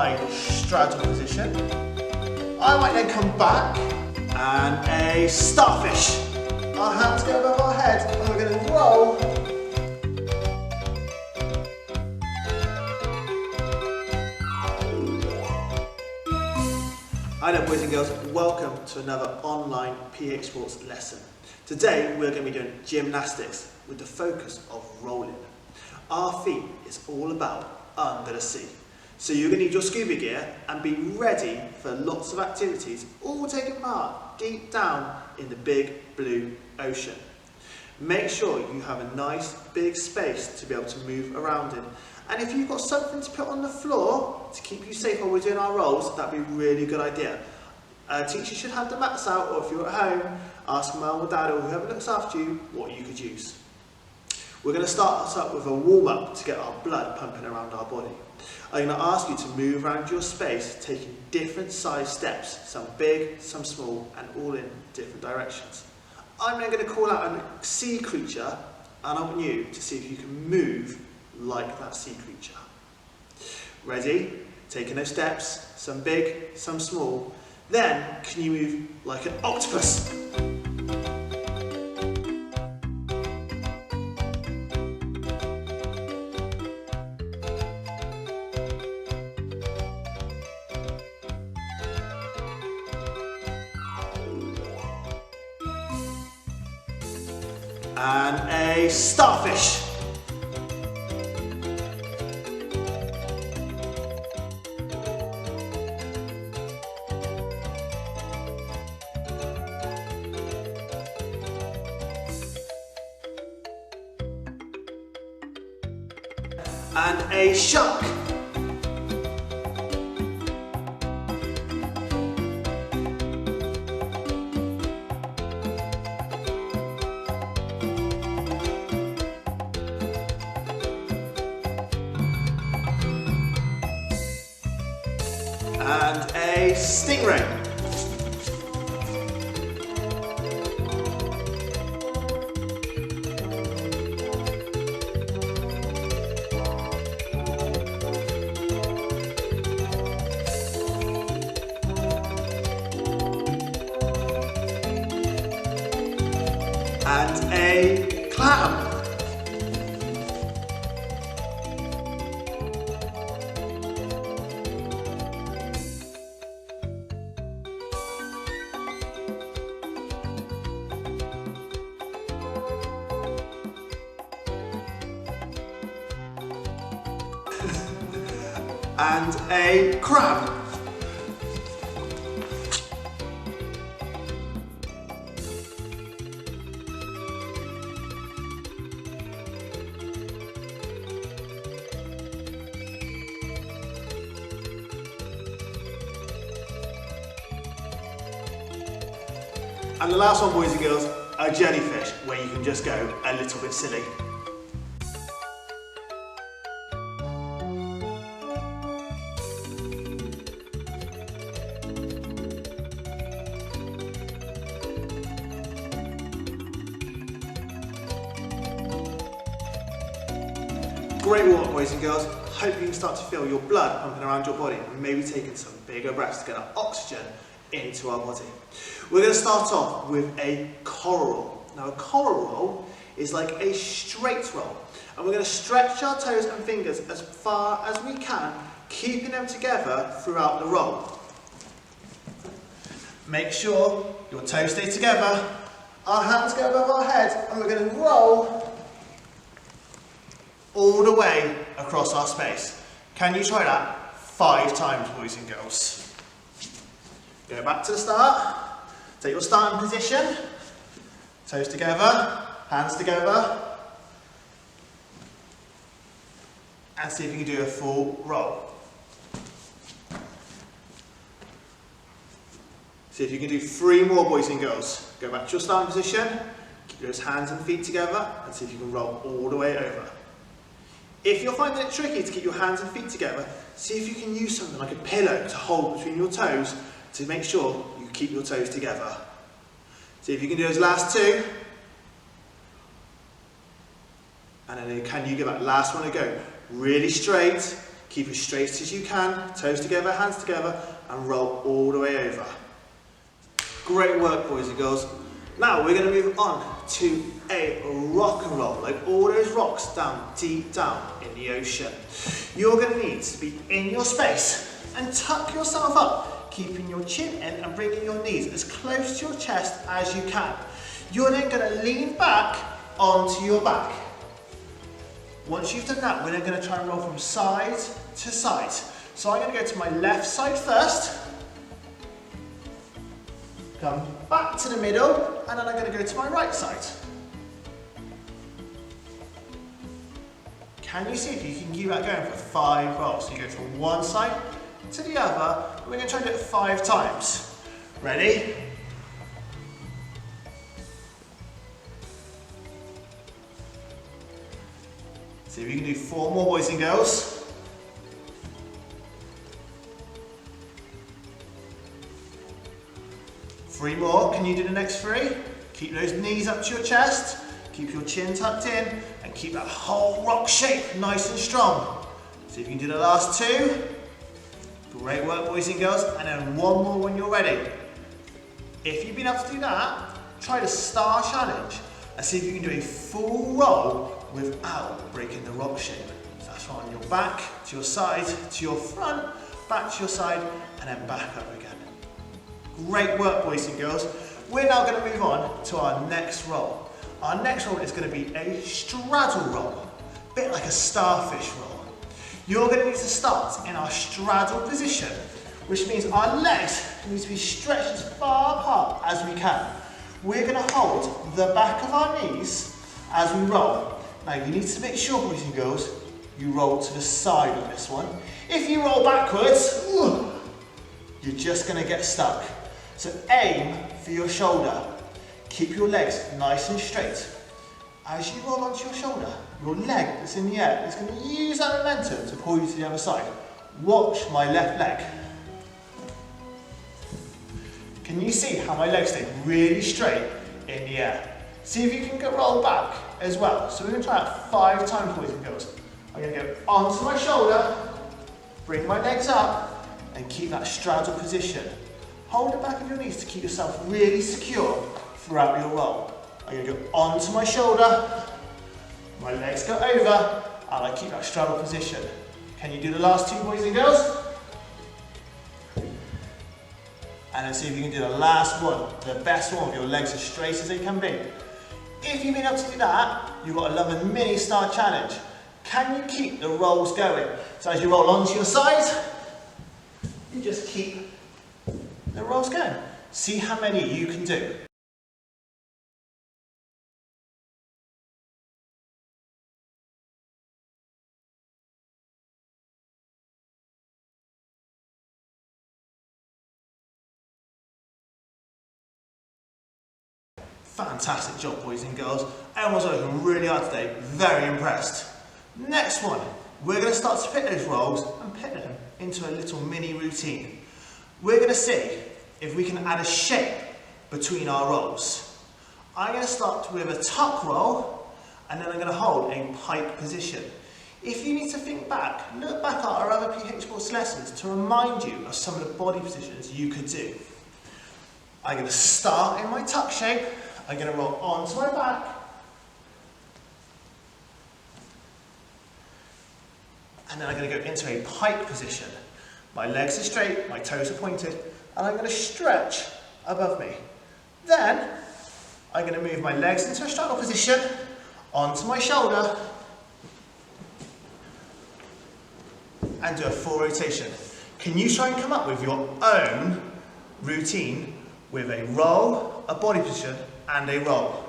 high straddle position. I might then come back and a starfish. Our hands go above our head and we're going to roll. Hi there boys and girls, welcome to another online PH Sports lesson. Today we're going to be doing gymnastics with the focus of rolling. Our feet is all about under the sea. So you're going to need your scuba gear and be ready for lots of activities, all taking part deep down in the big blue ocean. Make sure you have a nice big space to be able to move around in. And if you've got something to put on the floor to keep you safe while we're doing our rolls, that'd be a really good idea. Teachers should have the mats out, or if you're at home, ask mum or dad or whoever looks after you what you could use. We're going to start us up with a warm-up to get our blood pumping around our body. I'm going to ask you to move around your space, taking different size steps, some big, some small, and all in different directions. I'm then going to call out a sea creature, and I want you to see if you can move like that sea creature. Ready? Taking those steps, some big, some small. Then, can you move like an octopus? And a starfish. And a shark. And a stingray. And a clam. And a crab. And the last one, boys and girls, a jellyfish, where you can just go a little bit silly. Great warm-up, boys and girls. Hope you can start to feel your blood pumping around your body and maybe taking some bigger breaths to get our oxygen into our body. We're going to start off with a coral roll. Now a coral roll is like a straight roll, and we're going to stretch our toes and fingers as far as we can, keeping them together throughout the roll. Make sure your toes stay together, our hands go above our head, and we're going to roll all the way across our space. Can you try that 5 times, boys and girls? Go back to the start, take your starting position, toes together, hands together, and see if you can do a full roll. See if you can do 3 more, boys and girls. Go back to your starting position, keep those hands and feet together, and see if you can roll all the way over. If you're finding it tricky to keep your hands and feet together, see if you can use something like a pillow to hold between your toes to make sure you keep your toes together. See if you can do those last 2. And then can you give that last one a go? Really straight, Keep as straight as you can, toes together, hands together, and roll all the way over. Great work, boys and girls. Now we're going to move on to a rock and roll, like all those rocks down, deep down in the ocean. You're going to need to be in your space and tuck yourself up, keeping your chin in and bringing your knees as close to your chest as you can. You're then going to lean back onto your back. Once you've done that, we're then going to try and roll from side to side. So I'm going to go to my left side first, come back to the middle, and then I'm going to go to my right side. Can you see if you can keep that going for 5 rolls? So you go from one side to the other, and we're going to try and do it 5 times. Ready? See if you can do 4 more, boys and girls. 3 more. Can you do the next 3? Keep those knees up to your chest, keep your chin tucked in, and keep that whole rock shape nice and strong. See if you can do the last 2. Great work, boys and girls. And then 1 more when you're ready. If you've been able to do that, try the star challenge and see if you can do a full roll without breaking the rock shape. So that's on your back, to your side, to your front, back to your side, and then back up again. Great work, boys and girls. We're now going to move on to our next roll. Our next roll is going to be a straddle roll, a bit like a starfish roll. You're going to need to start in our straddle position, which means our legs need to be stretched as far apart as we can. We're going to hold the back of our knees as we roll. Now you need to make sure, boys and girls, you roll to the side of this one. If you roll backwards, you're just going to get stuck. So aim for your shoulder. Keep your legs nice and straight. As you roll onto your shoulder, your leg that's in the air is going to use that momentum to pull you to the other side. Watch my left leg. Can you see how my legs stay really straight in the air? See if you can roll back as well. So we're going to try that 5 times, boys and girls. I'm going to go onto my shoulder, bring my legs up, and keep that straddle position. Hold the back of your knees to keep yourself really secure throughout your roll. I'm going to go onto my shoulder, my legs go over, and I keep that straddle position. Can you do the last 2, boys and girls? And then see if you can do the last one, the best one with your legs as straight as they can be. If you've been able to do that, you've got another mini star challenge. Can you keep the rolls going? So as you roll onto your side, you just keep the rolls going. See how many you can do. Fantastic job, boys and girls. Everyone's working really hard today. Very impressed. Next one, we're going to start to pick those rolls and put them into a little mini routine. We're going to see if we can add a shape between our rolls. I'm going to start with a tuck roll, and then I'm going to hold a pike position. If you need to think back, look back at our other PH Sports lessons to remind you of some of the body positions you could do. I'm going to start in my tuck shape. I'm going to roll onto my back, and then I'm going to go into a pike position. My legs are straight, my toes are pointed, and I'm going to stretch above me. Then I'm going to move my legs into a straddle position, onto my shoulder, and do a full rotation. Can you try and come up with your own routine with a roll, a body position, and a roll?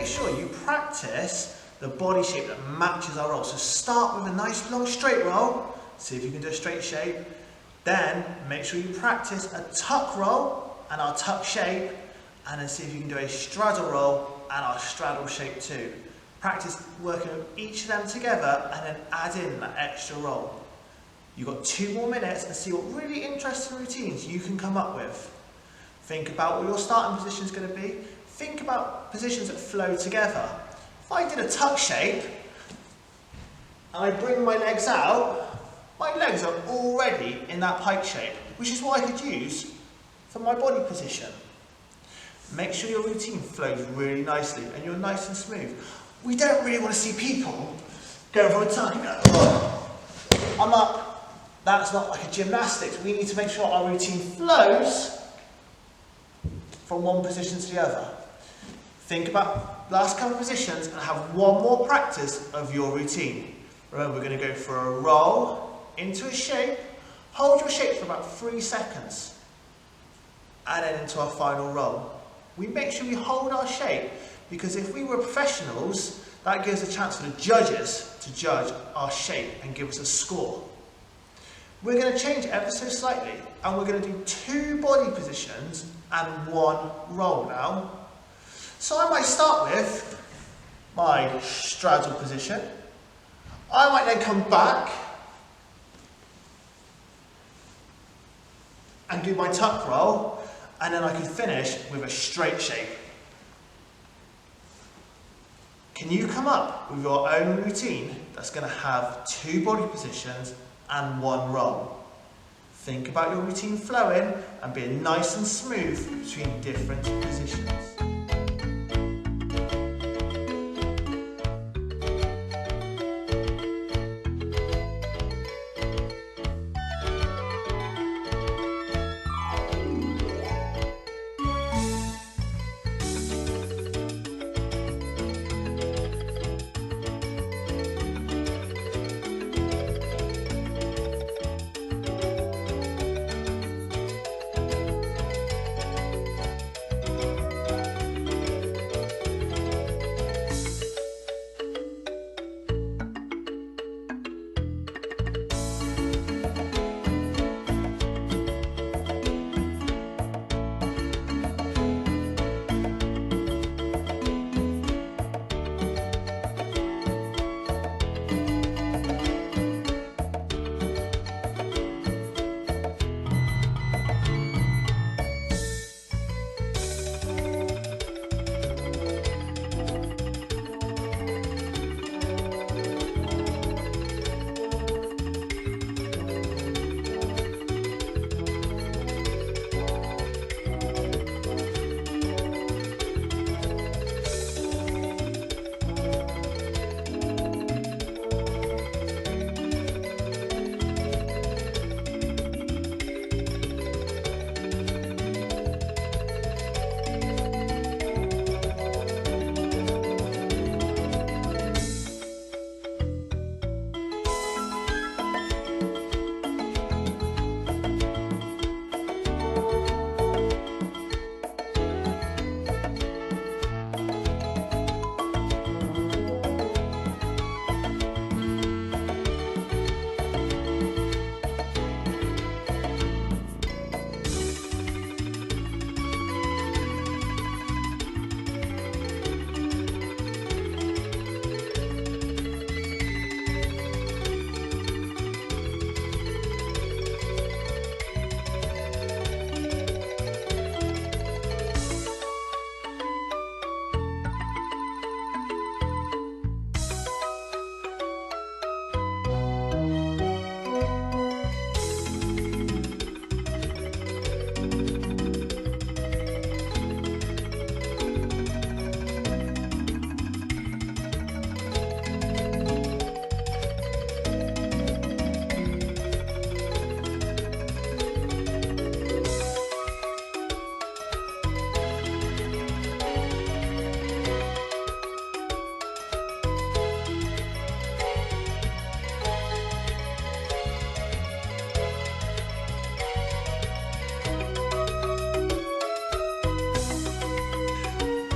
sure you practice the body shape that matches our roll. So start with a nice long straight roll, see if you can do a straight shape. Then make sure you practice a tuck roll and our tuck shape, and then see if you can do a straddle roll and our straddle shape too. Practice working with each of them together and then add in that extra roll. You've got 2 more minutes and see what really interesting routines you can come up with. Think about what your starting position is going to be. Think about positions that flow together. If I did a tuck shape and I bring my legs out, my legs are already in that pike shape, which is what I could use for my body position. Make sure your routine flows really nicely and you're nice and smooth. We don't really want to see people going for a tuck and go, oh, I'm up. That's not like a gymnastics. We need to make sure our routine flows from one position to the other. Think about the last couple of positions and have one more practice of your routine. Remember, we're going to go for a roll into a shape. Hold your shape for about 3 seconds. And then into our final roll. We make sure we hold our shape because if we were professionals, that gives a chance for the judges to judge our shape and give us a score. We're going to change it ever so slightly and we're going to do 2 body positions and 1 roll now. So I might start with my straddle position. I might then come back and do my tuck roll, and then I can finish with a straight shape. Can you come up with your own routine that's going to have 2 body positions and 1 roll? Think about your routine flowing and being nice and smooth between different positions.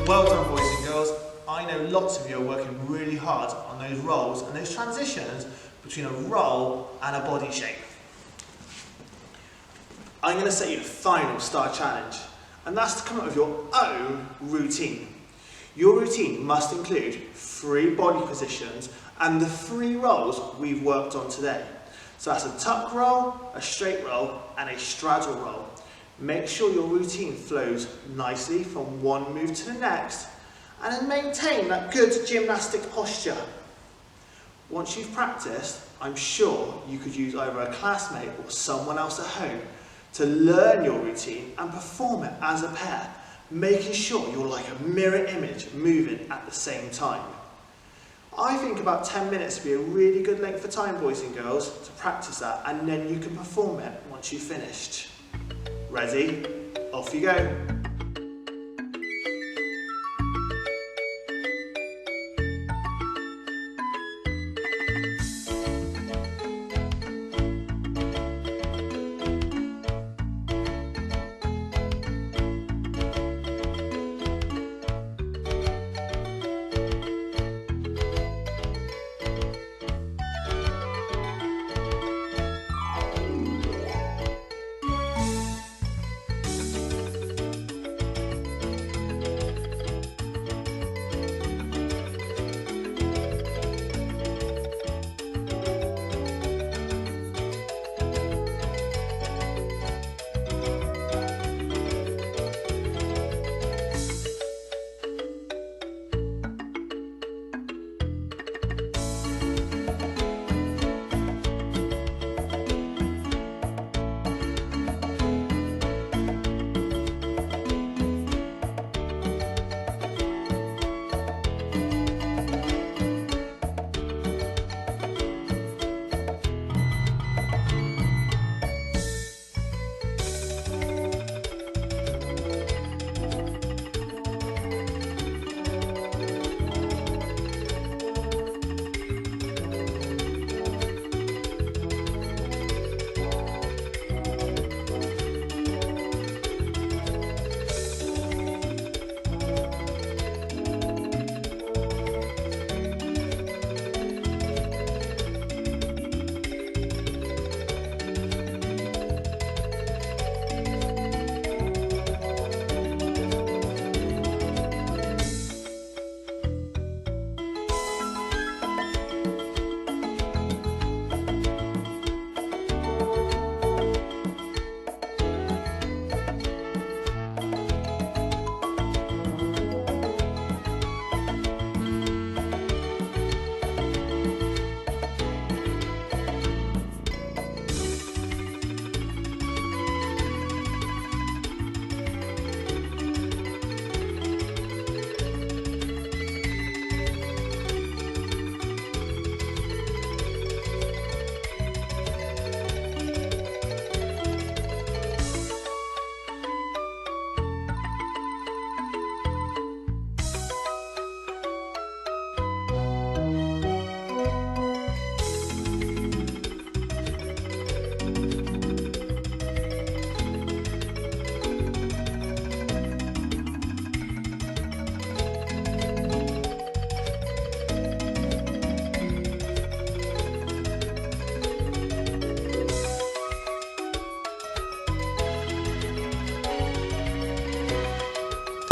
Well done, boys and girls. I lots of you are working really hard on those rolls and those transitions between a roll and a body shape. I'm going to set you the final star challenge, and that's to come up with your own routine. Your routine must include 3 body positions and the 3 rolls we've worked on today. So that's a tuck roll, a straight roll and a straddle roll. Make sure your routine flows nicely from one move to the next and then maintain that good gymnastic posture. Once you've practiced, I'm sure you could use either a classmate or someone else at home to learn your routine and perform it as a pair, making sure you're like a mirror image moving at the same time. I think about 10 minutes would be a really good length of time, boys and girls, to practice that, and then you can perform it once you've finished. Ready? Off you go.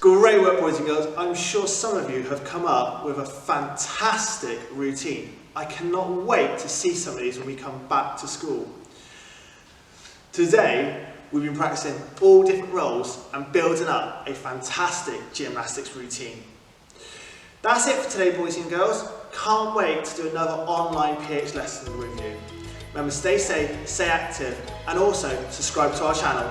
Great work, boys and girls. I'm sure some of you have come up with a fantastic routine. I cannot wait to see some of these when we come back to school. Today, we've been practicing all different roles and building up a fantastic gymnastics routine. That's it for today, boys and girls. Can't wait to do another online PH lesson with you. Remember, stay safe, stay active, and also subscribe to our channel.